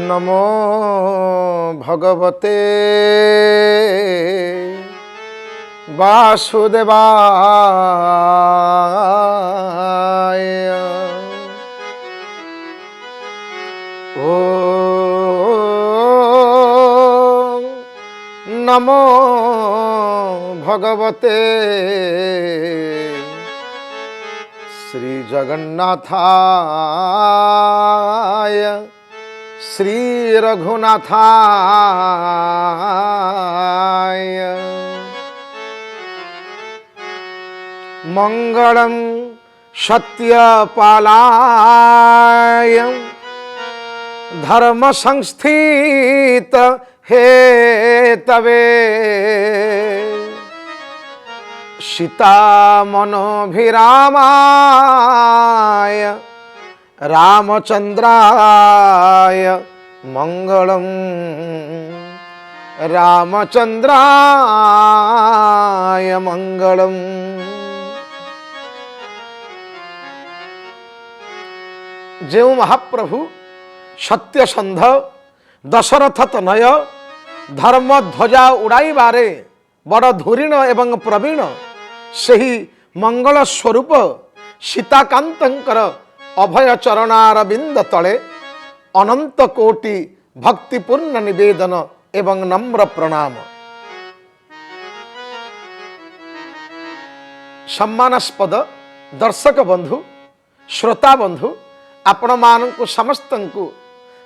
नमो भगवते वासुदेवाय। ओ नमो भगवते श्री जगन्नाथाय श्री रघुनाथाय। मंगलम सत्यपालाय धर्म संस्थित हेतवे सीता मनोभिरामाय रामचंद्राय मंगलम। रामचंद्राय मंगलम। जो महाप्रभु सत्यसंध दशरथ तनय धर्म ध्वजा उड़ाइबारे बड़ धुरीण एवं प्रवीण सही मंगल स्वरूप सीताकांतंकर अभय चरणारविंद तले अनंत कोटि भक्तिपूर्ण निवेदन एवं नम्र प्रणाम। सम्मानास्पद दर्शक बंधु श्रोता बंधु आपण मानकु समस्तंकु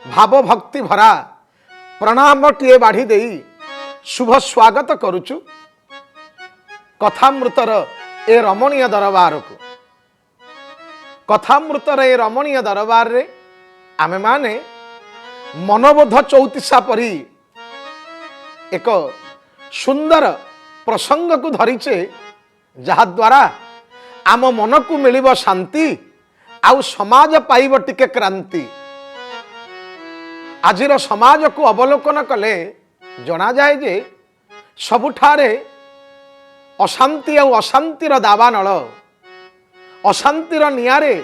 भाव भक्ति भरा प्रणाम टीए बाढ़ी देई शुभ स्वागत करुचु कथामृतर ए रमणीय दरबार को। कथामृतर ए रमणीय दरबार रे आमे माने मनोबोध चौतीसा परी एक सुंदर प्रसंग को धरीचे जहा द्वारा आम मन को मिलिब शांति आउ समाज पाइब टिके क्रांति। आजिर समाज को अवलोकन कले जना जाए जे सबुठारे अशांति और अशांतिर दावानल अशांतिर नियारे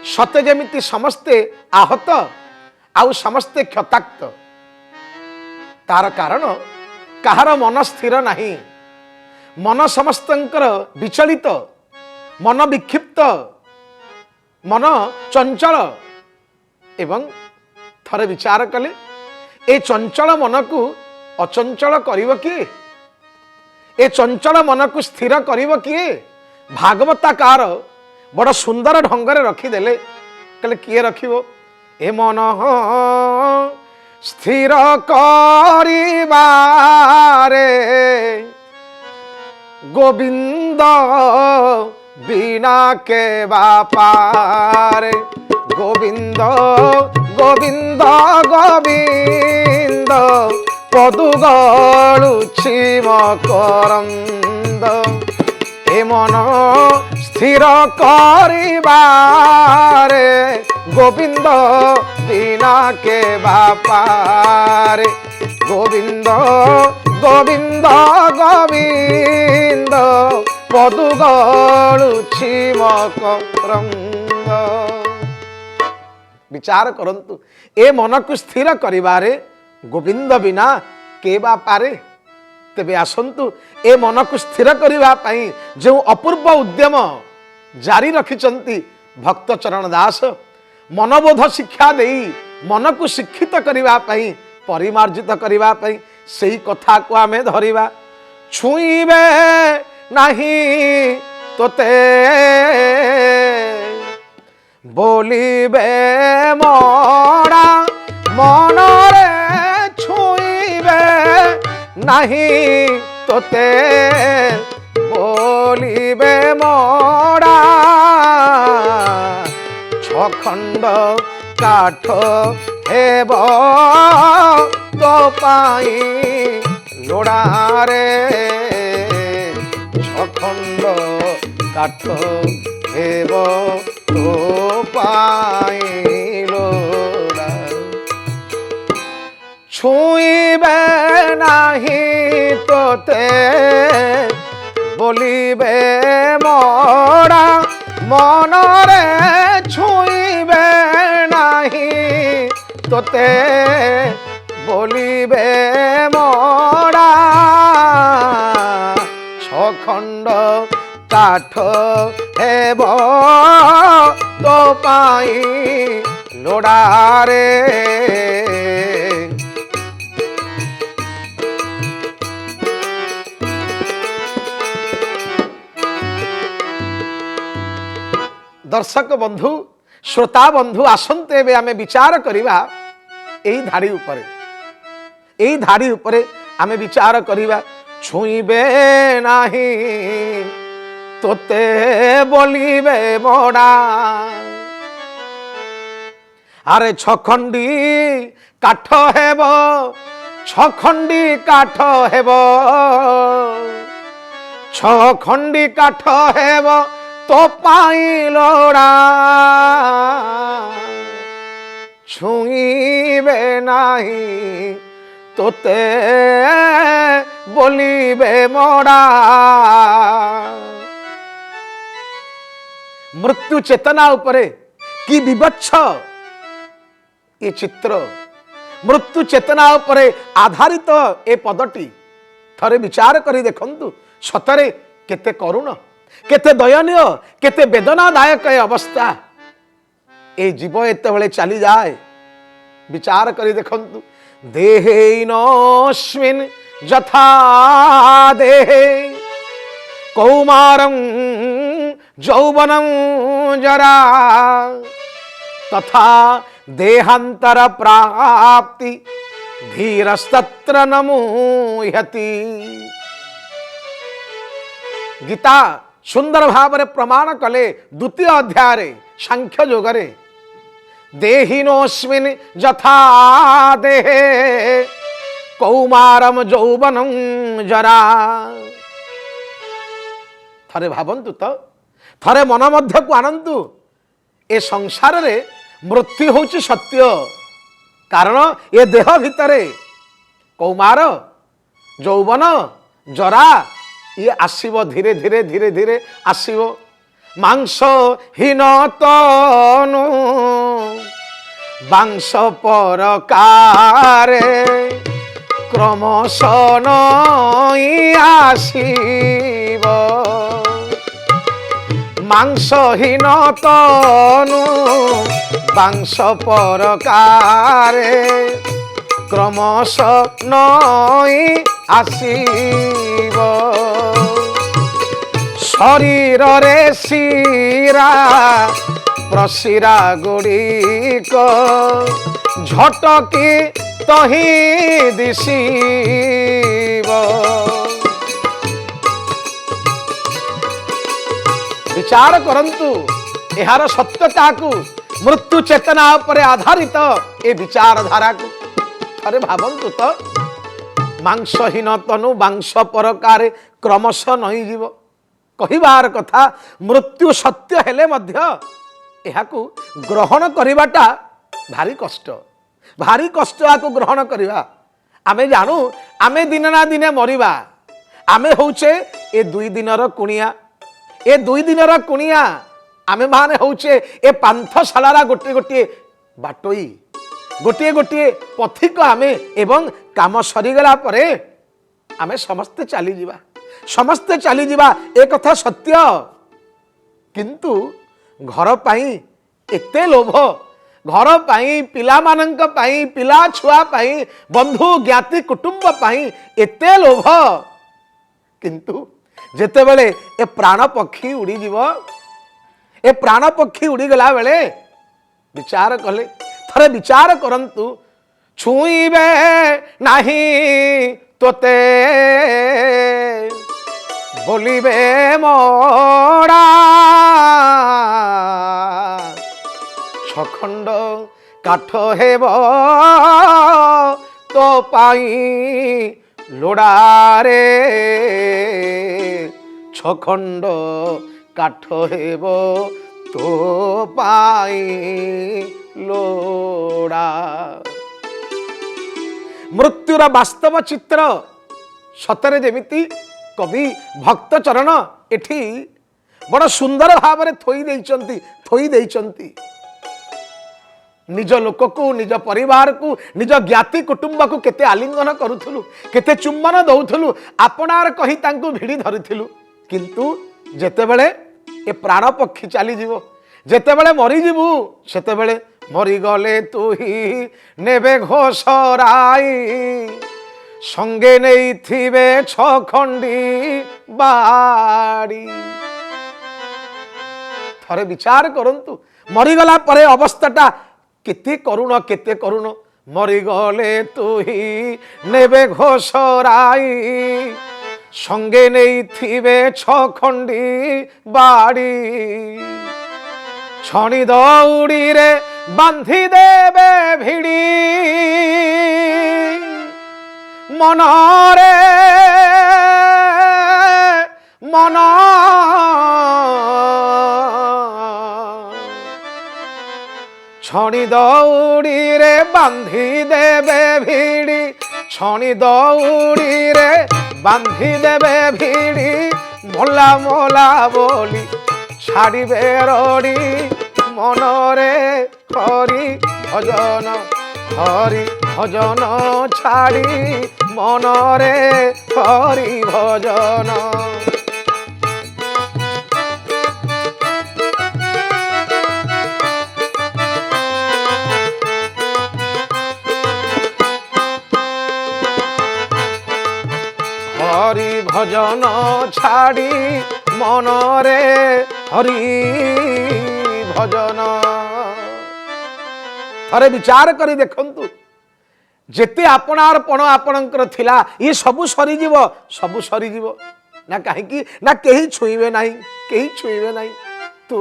सते जेमिति समस्ते आहत आउ समस्ते क्षताक्त। तार कारण कहार मन स्थिर नहीं, मन समस्तंकर विचलित, मन विक्षिप्त, मन चंचल। एवं थरे विचार कले ए चंचल मन को अचंचल करिव किए? ए चंचल मन को स्थिर करिव किए? भागवताकार बड़ सुंदर ढंगरे रखीदेले। कहले किए रखिबो? ए मन स्थिर करिबारे गोविंद बिना के बापारे। गोविंद गोविंद गोविंद पदुगलुछि मकरंद। ए मन स्थिर करिबारे गोविंद बिना के बापारे। गोविंद गोविंद गोविंद पदुगलुछि मकरंद। विचार करंतु ए मन को स्थिर करिबारे गोविंद बिना के बा पारे। तेबे आसंतु ए मन को स्थिर करिबा पई जो अपूर्व उद्यम जारी रखिचंती भक्त चरण दास मनोबोध शिक्षा देई मन को शिक्षित करिबा पई परिमार्जित करिबा पई सेही कथा को आमे धरिबा। छुईबे नहीं तोते बोलिबे मोड़ा मनरे छुईबे नहीं तोते बोलिबे मोड़ा। छखंड काठ हेब तो पाई लोड़ा रे। छखंड काठ हेब तो पाई लोड़ा। छुईबे नहीं तोते बोलिबे मोड़ा मनरे छुईबे नहीं तोते বলিবে মোড়া ছখণ্ড কাঠ হেব তো পাই লোড়ারে। दर्शक बंधु श्रोता बंधु आसंते एबे आमे विचार करिबा एई धाड़ी उपरे, एई धाड़ी उपरे आमे विचार करिबा। छुईबे नाही तोते बोलिबे मोड़ा आरे छखंडी काठ हेब छखंडी काठ हेब छखंडी काठ हेब तो पाई लोड़ा छुईबे नाही तोते बोलिबे मोड़ा। मृत्यु चेतना उपरे कि विवच्छ ये चित्र, मृत्यु चेतना उपरे आधारित ए पदटी थरे विचार करी देखंतु सतरे केते करुण केते दयनीय केते वेदनादायक ए अवस्था ए जीव एते बेले चली जाए। विचार करी देखंतु देहेनोस्मिन् यथा देहे कौमारं यौवनं जरा तथा देहांतर प्राप्ति धीरस्तत्र न मुह्यति। गीता सुंदर भाव प्रमाण कले द्वितीय अध्याय सांख्य योगरे देहिनोस्मिन् यथा देहे कौमारम यौवनं जरा। थरे भावंतु तो थरे मन मध्य को आनंतु ए संसार रे मृत्यु होची सत्य, कारण ये देह भितरे कौमार यौवन जरा ये आसीबो धीरे धीरे धीरे धीरे आसीबो। मांस हीन तनु बांस परकारे क्रमश नई आसीबो। मांसहीन तनु बांस परकारे क्रमश नई आसीबो। शरीर रे शिरा प्रशिरा गुड़िक झटकी तही दिशिबो। विचार करंतु एहार सत्यता को मृत्यु चेतना पर आधारित ए विचार धारा को अरे भावंतु तो मांसहीन तनु बांस परकारे क्रमश नई जीव कहिबार कथा। मृत्यु सत्य हेले मध्य एहाकु ग्रहण करिबाटा भारी कष्ट आकु ग्रहण करिबा। आमे जानू आमे दिने ना दिने मरिबा, आमे होउचे ए दुई दिनर कुणिया, ए दुई दिनर कुणिया आमे माने होउचे ए पांथशालारा गोटे गोटे बाटोई गोटे गोटे पथिक आमे एवं काम सरीगला परे आमे समस्ते चली जीवा, समस्ते चली जीवा ए कथा सत्य। किंतु घर पाई एते लोभ, घर पाई पिला मानंक पाई पिला छुआ पाई बंधु ज्ञाति कुटुंब पाई एते लोभ, किंतु जेते बेले ए प्राण पक्षी उड़ी जीव, ए प्राण पक्षी उड़ी गला बेले विचार कले थरे विचार करंतु छुईबे नाही तोते बोलिबे मोड़ा छखंड काठ हेब तो पाई लोड़ारे छखंड काठ हेब तो पाई लोड़ा। मृत्युर वास्तव चित्र सतरे जेमिति कवि भक्त चरण एठी बड़ सुंदर भाव थोई देइचंती निज लोक को निज परिवार को निज ज्ञाति कुटुंब को केते आलिंगन करूथलु केते चुम्बन दउथलु आपणार कहि तांको भिड़ी धरिथिलु किंतु जेतेबेले ए प्राण पक्षी चली जीवो जेतेबेले मरी जीवु सेतेबेले मरी गले तू ही नेबे घोषराई संगे नहीं थिबे छखंडी बाड़ी थरे विचार करंतु मरीगला परे अवस्थाटा केते करुण मरीगले तू ही नेबे घोषराई संगे नहीं थिबे छखंडी बाड़ी छणी दौड़ी रे बांधी देबे भिड़ी मनरे मन छणी दौड़ी रे बांधी देबे भिड़ी छणी दौड़ी रे बांधी देबे भिड़ी मोला मोला बोली छाड़िबे रड़ी मनरे हरि भजन छाड़ी मनरे हरि भजन हरि भजन छाड़ी मनरे हरि भजन थरे विचार करी देखंतु जेते आपणार पण आपणकर थिला ये सबु सरी जीव ना कहीं ना केही छुईबे नहीं तू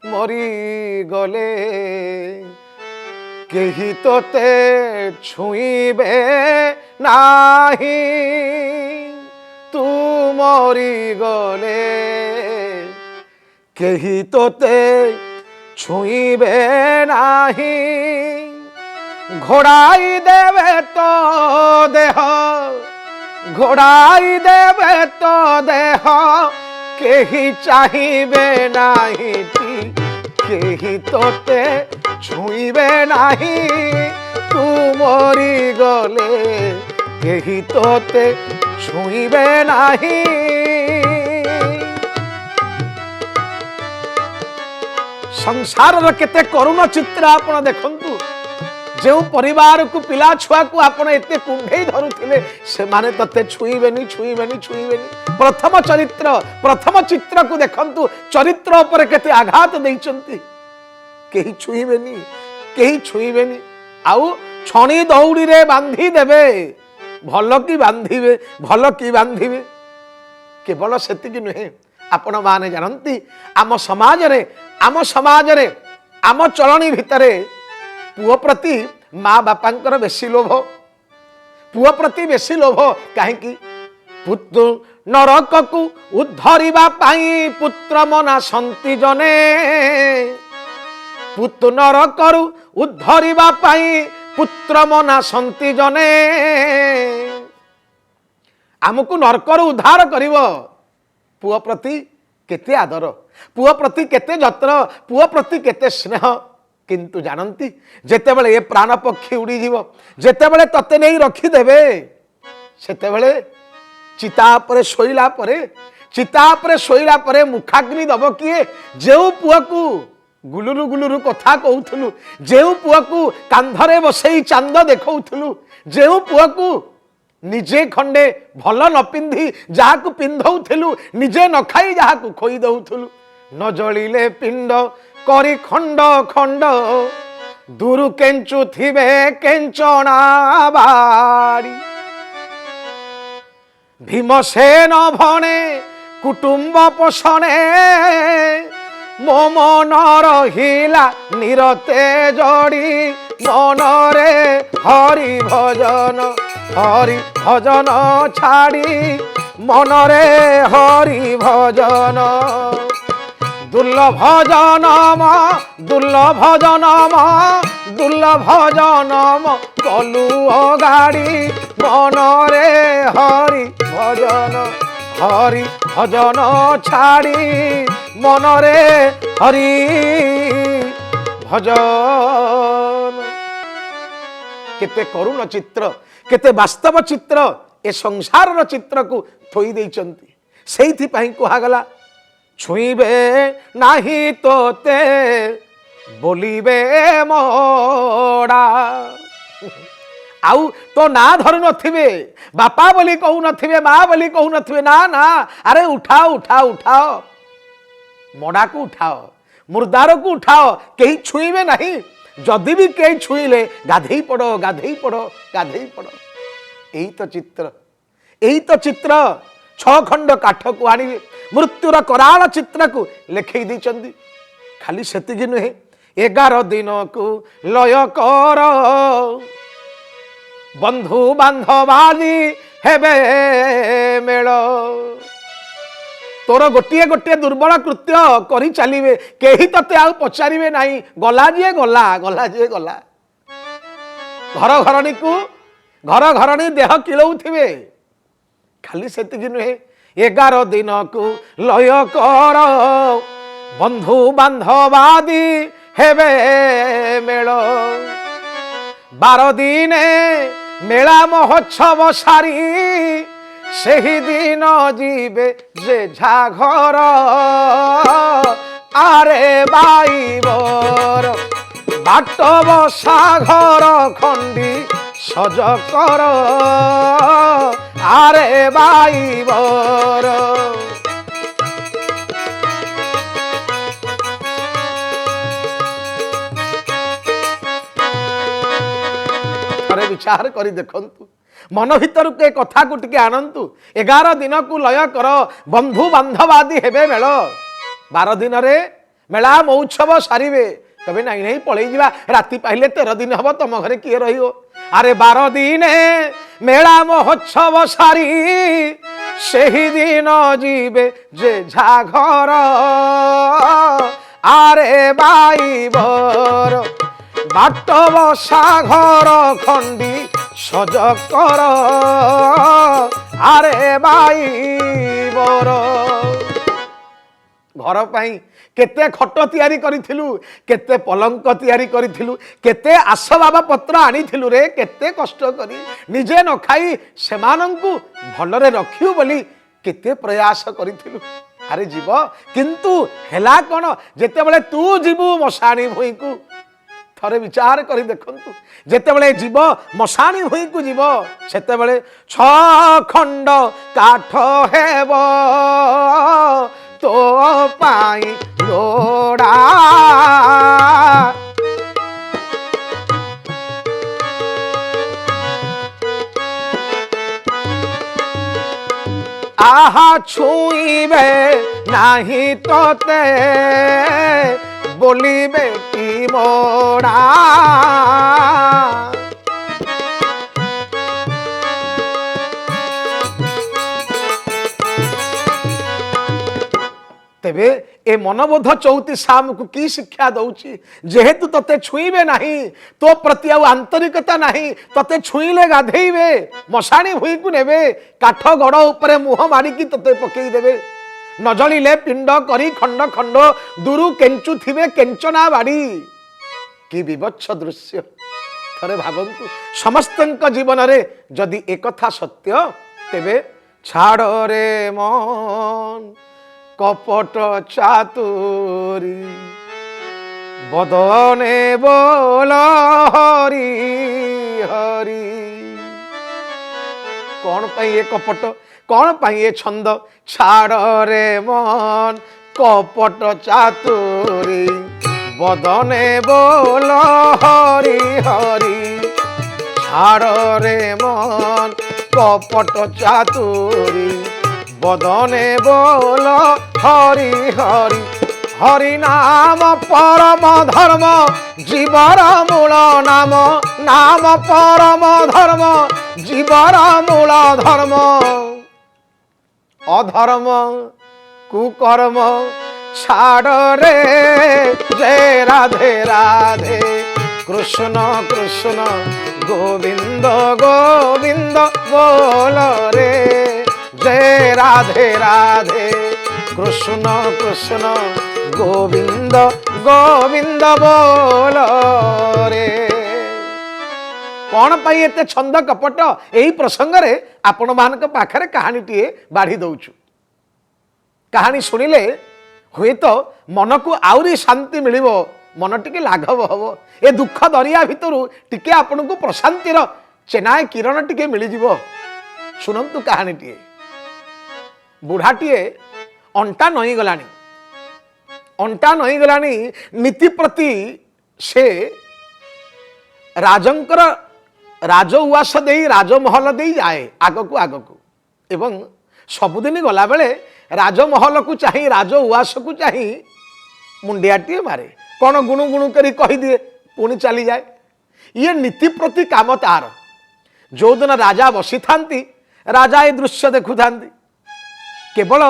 मरी गले केही तोते छुईबे नाही तू मरी गले केही तोते छुईबे नाही घोड़ाई देवे तो देह घोड़ाई देवे तो देह केही चाहिबे नाही केही तोते छुईबे नाही तू मरी गले केही तोते छुईबे नाही संसार केते करुण चित्र आपण देखंतु जो परिवार को पिला छुआ को आपण एते कुंढे धरुथिले से माने तते छुईबेनी प्रथम चित्र को देखंतु चरित्र ऊपर केते आघात देइचंती केही छुईबेनी आउ छणी दौड़ी रे बांधी देबे भल की बांधिबे केवल सेतिकी नुहे आपण माने जानती आम समाज रे आम चलनी भितरे पुओ प्रति माँ बापांकर बेसी लोभ कहीं पुत्र नरक को उद्धरिबा पाई पुत्र मना संति जने पुत्र नरक उद्धरिबा पाई पुत्र मना संति जने आमको नरकर उद्धार करिवो पुओ प्रति केते आदर पुओ प्रति केते जत्न पुओ प्रति केते स्नेह किंतु जानती जेतेबेले ये प्राण पक्षी उड़ी जीव जेतेबेले तते नहीं रखिदेवे सेतेबेले चिता परे शोइला परे मुखाग्नि दब किए जेउ पुआ को गुलुरु कथा कहूथलु जेउ पुआ को कांधरे बसई चांद देखौथलु जेउ पुआ को निजे खंडे भल न पिंधी जहा को पिंधौथलु निजे न खाई जहा को खोई दउथलु न जलिले पिंड करी खंड खंड दूर केंचु थिबे केंचना बाड़ी भीमसेन भने कुटुंब पोषणे मो मन रहिला निरते जड़ी मनरे हरि भजन छाड़ी मनरे हरि भजन दुर्लभ जनम कलु गाड़ी मनरे हरि भजन छाड़ी मनरे हरि भजन। केते करुण चित्र केते वास्तव चित्र ए संसार चित्र को थोई देइचंती सेइथि पई कुहागला छुईबे नाही तोते बोलिबे मोड़ा आउ तो ना धरु नथिबे बापा बोली कहू नथिबे माँ बोली कहू नथिबे ना ना अरे उठाओ उठाओ उठाओ मोड़ा को उठाओ मुर्दार को उठाओ कहीं छुईबे नहीं जदि भी कहीं छुईले गाधेई पड़ो गाधेई पड़ो गाधेई पड़ो यही तो चित्र 6 खंड काठ को आनिबे मृत्युर कराल चित्र को लेखई दैचंदी खाली सेतिकी नुहे 11 दिन को लय कर बंधु बांधवादी हेबे मेल तोर गोटे गोटे दुर्बल कृत्य करी चलिए कहीं तते आउ पचारे नहीं गला जी गला गला जी गला घर घरणी को घर घरणी देह किलौथिबे खाली सेतिकी नुहे 11 दिन को लय कर बंधु बांधवादी हेबे मेल 12 दिने मेला महोत्सव सारी सेही दिन जीवे जे झाघर आरे बाईबर बाट बसा घर खंडी सज कर आरे बाईबर थरे विचार करी देखंतु मन भीतर के कथा को टिके आनंतु 11 दिन को लय कर बंधु बांधवादी हेबे मेल 12 दिन रे मेला महोत्सव सारिबे तबे नहीं नहीं पळै जिबा राति पाइले 13 दिन हबो तम घरे किए रहियो अरे 12 दिन मेला महोत्सव सारी सेही दिन जीवे जे झाघर आरे बाईबर बाट बसा घर खंडी सज कर आरे बाईबर घर पाई केते खट तैयारी करिथिलु केते पलंक तैयारी करिथिलु केते आसबाब पत्र आनिथिलु रे केते कष्ट करी निजे न खाई सेमानंकु भलरे रखिउ बोली केते प्रयास करिथिलु अरे जीव किंतु हेला कोन जेते बेले तू जीवु मशाणी भई को थरे विचार करी देखंतु जेते बेले जीव मशाणी भई को जीव सेते बेले 6 खंड काठ हेबो तो पाई लोड़ा आहा छुईबे नहीं तोते बोलिबे की मोड़ा तेबे ए मनोबोध 34 साम को की शिक्षा दउची जेहेतु तते छुईबे नहीं तो प्रति आंतरिकता नहीं तते छुईले गाधेइबे मशाणी भुई को नेबे काठ गड़ ऊपर मुह मारी की तते पकेई देबे न जलिले पिंड करी खंड खंड दुरु केंचु थिबे केंचना बाड़ी की विवत्स दृश्य थरे भाबंतु समस्तंक जीवन रे जदि एक कथा सत्य तेबे छाड़ रे मन कपट चातुरी बदने बोल हरि हरि कौन पाई ये कपट कौन पाई ये छंद छाड़ रे मन कपट चातुरी बदने बोल हरि हरि छाड़ रे मन कपट चातुरी बदने बोल हरि हरि हरि नाम परम धर्म जीवर मूल नाम नाम परम धर्म जीवर मूल धर्म अधर्म कुकर्म छाड़ रे जय राधे राधे कृष्ण कृष्ण गोविंद गोविंद बोल रे जय राधे राधे कृष्ण कृष्ण गोविंद गोविंद बोल रे कौन पाई एते छंद कपट यही प्रसंग रे आपण मान पाखरे कहानी टीए बाढ़ी दौचु। कहानी शुणिले हुए तो मन को आउरी शांति मिलिबो, मन टिके लाघव हम ए दुख दरिया भितर टिके आपण को प्रशांतिर चेनाए किरण टिके मिल जिवो। शुणंतु कहानी टीए। बुढ़ाटीए अंटा नई गलानी, अंटा नई गलानी नीति प्रति से राजंकर राज उवास दे राजमहल दे जाए आगकू आगकू एवं सबुदिन गला बेले राजमहल को चाही राज उवास को चाही मुंडियाटीए मारे कौन गुणु गुणु करी कही दिए पुणी चली जाए। ये नीति प्रति काम तार। जो दिन राजा बसी थांती राजा ये दृश्य देखु थांती। केवल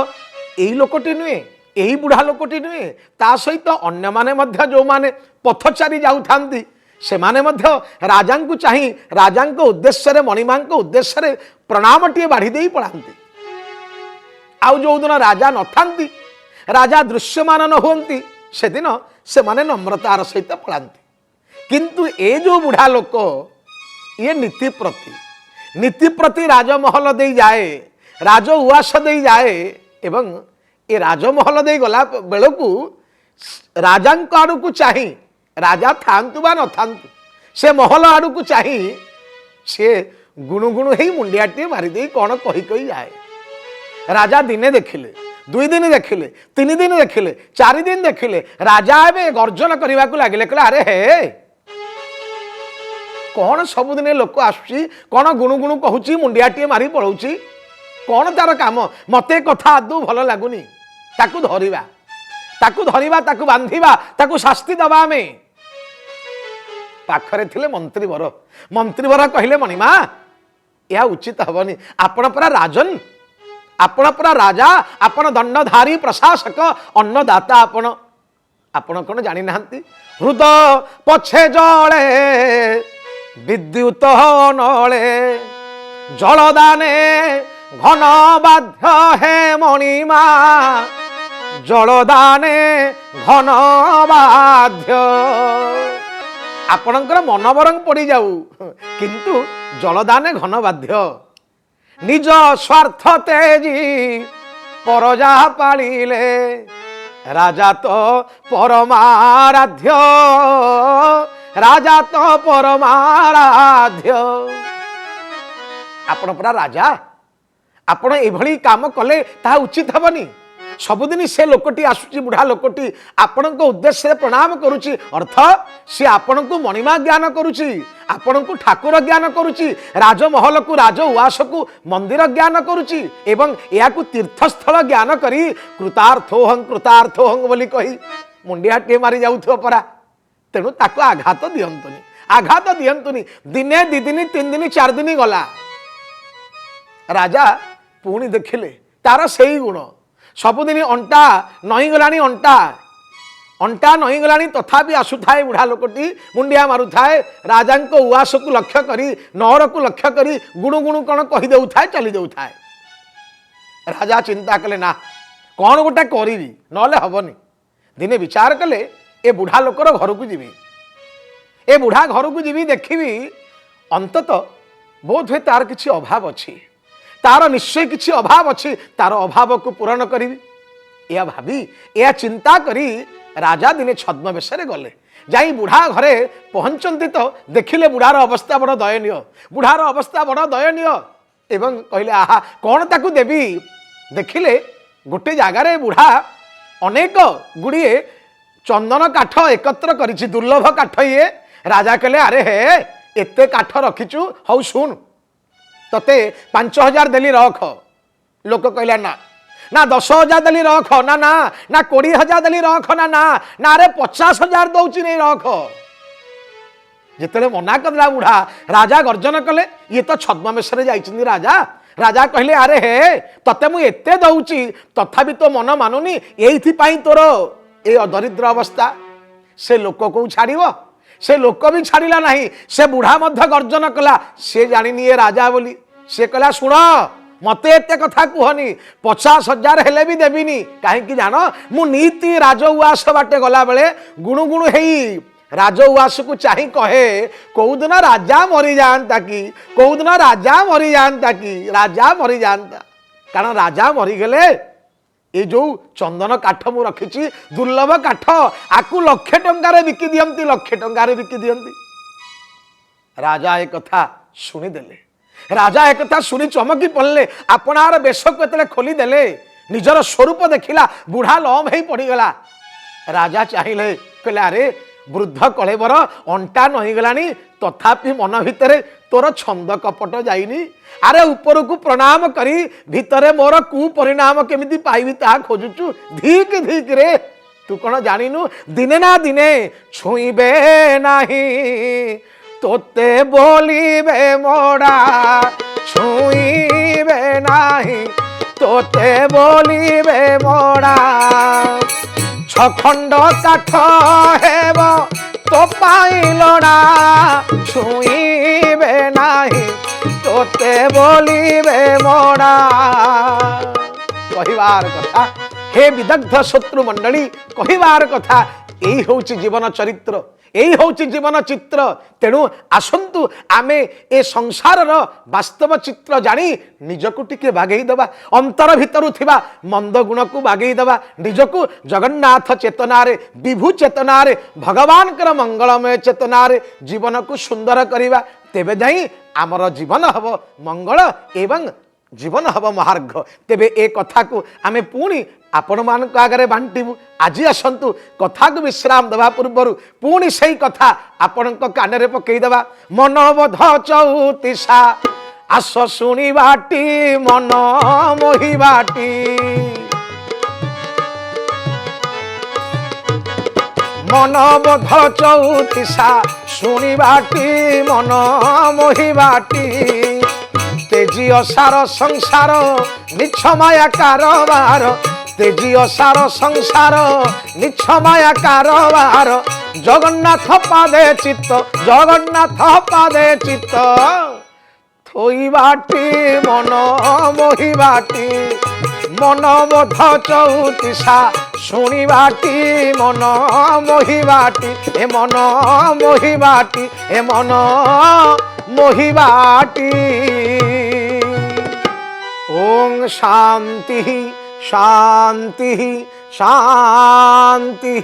यही लोकटी नुहे, यही बुढ़ा लोकटी नुहे, ता सहित अन्य माने मध्य जो माने पथचारी जाऊ थांती से माने मध्य राजा को चाही राजा उद्देश्य रे मणिमा उद्देश्य रे प्रणाम टीए बाढ़ी दे पड़ाती। आउ जो दिन राजा न थांती राजा दृश्यमान न होती से दिन से माने नम्रतार सहित पड़ाती। किंतु ए जो बुढ़ा लोक ये नीति प्रति राजमहल दे जाए राज उवास दे जाए एवं ए राजमहल दे गला बेलू राजा आड़ को चाही राजा थांतु बा न थांतु से महल आड़ को चाही से गुणु गुणु ही मुंडियाटी मारिदे कौन कही कही जाए। राजा दिने देखिले, दुई दिन देखिले, तीन दिन देखिले, चार दिन देखिले, राजा एवं गर्जन करने को लगे कहले अरे हे कौन सबुदिन लोक आसुची कौन गुणु गुणु कहूची मुंडियाटी मारी पलाऊची कौन तार काम मते कथा आदौ भल लगुनि। ताकू धरिबा ताकू बांधिबा ताकू शास्ति दबा आमे। पाखरे थिले मंत्रीवर कहले मणिमा या उचित हबनी, आपण परा राजन, आपण परा राजा, आपण दंडधारी प्रशासक अन्नदाता, आपण कौन जानी नाहंती हृद पछे जले विद्युत नले जलदाने घन बाध्य हे मणिमा जलदाने घन बाध्य। आपणकर मन बरंग पड़ी जाऊ किंतु जलदाने घन बाध्य। निज स्वार्थ तेजी परजा पालिले राजा तो परमाराध्य, राजा तो परमाराध्य। आपण परा राजा, आपण एभली काम कले ता उचित हबनी। सबुदिन से लोकटी आसुची बुढ़ा लोकटी आपण को उद्देश्य प्रणाम करुची अर्थ से आपण को मणिमा ज्ञान करुची, आपण को ठाकुर ज्ञान करुची, राजमहल को राज उवास को मंदिर ज्ञान करुची एवं या को तीर्थस्थल ज्ञान करी कृतार्थोहं बोली कही मुंडियाटे मारी जाउथो परा। तेणु ताको आघात दियंतुनी। दिने दी दिन तीन दिन चार दिन गला राजा पुणी देखिले तार सही गुण सबुदिन अंटा नई गलानी, अंटा नई गलानी तथापि आसुथाए बुढ़ा लोकटी मुंडिया मारुथाए राजा उवास को लक्ष्य करी नहर को लक्ष्य करी गुणु गुणु कौन कही देउथाए चली देउथाए। राजा चिंता कले ना कौन गोटे करी नले हबनी। दिने विचार कले ए बुढ़ा लोकर घर को जीवी, ए बुढ़ा घर को जीवी देखी अंतत बोध हुए तार किसी अभाव अच्छी, तार निश्चय किसी अभाव अच्छी, तार अभाव को पूरण करी या भाभी या चिंता करी राजा दिने छद्म बेश गले जाई बुढ़ा घरे पहुंचती तो देखिले बुढ़ार अवस्था बड़ दयनीय, बुढ़ार अवस्था बड़ दयनीय एवं कहले आहा कौन ताकू देवी। देखिले गोटे जगार बुढ़ा अनेक गुड़िए चंदन काठ एकत्र करिछि, दुर्लभ काठ ये। राजा कहले अरे हे एते काठ रखिचु, हौ सुन तते 5000 देली रख। लोक कहला ना ना 10,000 देली रख, ना ना ना 20,000 देली रख, ना ना ना अरे 50,000 दौची नहीं रख। जिते मना करला बुढ़ा राजा गर्जन कले ये तो छद्म बेश जाइछिन राजा। राजा कहले अरे हे तते मु एते दौची तथापि तो मन मानुनी, एइथि पई तोर ए दरिद्र अवस्था। से लोक को छाड़िबो, से लोक भी छाड़िला नहीं। से बुढ़ा मध्य गर्जन कला, से जानिनी ए राजा बोली। से कहला सुन मते एते कथा कहनी, 50,000 हेले भी देविनी। कहीं जान मु नीति राज उवास बाटे गला बेले गुणु गुणु हेई राजउआस को चाही कहे कौदिन राजा मरी जाता कि कौदिन राजा मरी जाता कि राजा मरी जाता कारण राजा मरीगले ये जो चंदन काठ मु रखी दुर्लभ काठ आकु लक्षे टंकार बिकी दियंती लक्षे टंकार बिकी दियंती राजा एक कथा शुणीदेले राजा एक कथा शुणी चमकी पड़े आपणार बेश को एत खोली देले निजर स्वरूप देखिला बुढ़ा लम हो पड़गला राजा चाहिए कहले अरे वृद्ध कलेबर अंटा नहींगलानी तथापि मन भितर तोर छंद कपट जाइनी अरे ऊपर को प्रणाम करी भितरे मोर कु परिणाम केमिति पाइबी ता खोजुचु धीक धीक रे तू कौन जानिनु दिने ना दिने छुईबे नाही तोते बोलिबे मोड़ा छुईबे नाही तोते बोलिबे मोड़ा छखंड काठ हेब तो पाइलना छुईबे नाही तोते बोलिबे मोड़ा कहिबार कथा हे विदग्ध शत्रु मंडली कहिबार कथा यही होउची जीवन चरित्र यही होउची जीवन चित्र तेणु आसंतु आमे ए संसार वास्तव चित्र जानी निजकु टिके बागेई दबा अंतर भितरु थिबा मंद गुण को बागेई दबा निजकु जगन्नाथ चेतना रे विभु चेतना रे भगवान कर मंगलमय चेतना रे जीवन को सुंदर करिबा तेबे जाई आमर जीवन हब मंगल एवं जीवन हब महार्घ तेबे ए कथा को आमे पुणी आपण मान आगे बांटबू आज आसतु कथा को विश्राम दवा पूर्वर पुणी से कथा आपण कान पकईदे मनोबोध चौतीसा आस शुणी बाटी मन मोहि बाटी मनोबोध चौतीसा शुणी बाटी मन मोहि बाटी तेजी असार संसार निछ माया कारबार तेजी असार संसार निछ माया कारबार जगन्नाथ पादे चित्त जगन्नाथ पादे चित्त थोई बाटी मन मोहि बाटी मनोबोध चौतीसा शुणी बाटी मन मोहि बाटी ए मन मोहि बाटी ए मन मोहि बाटी ओम शांति शांति शांति।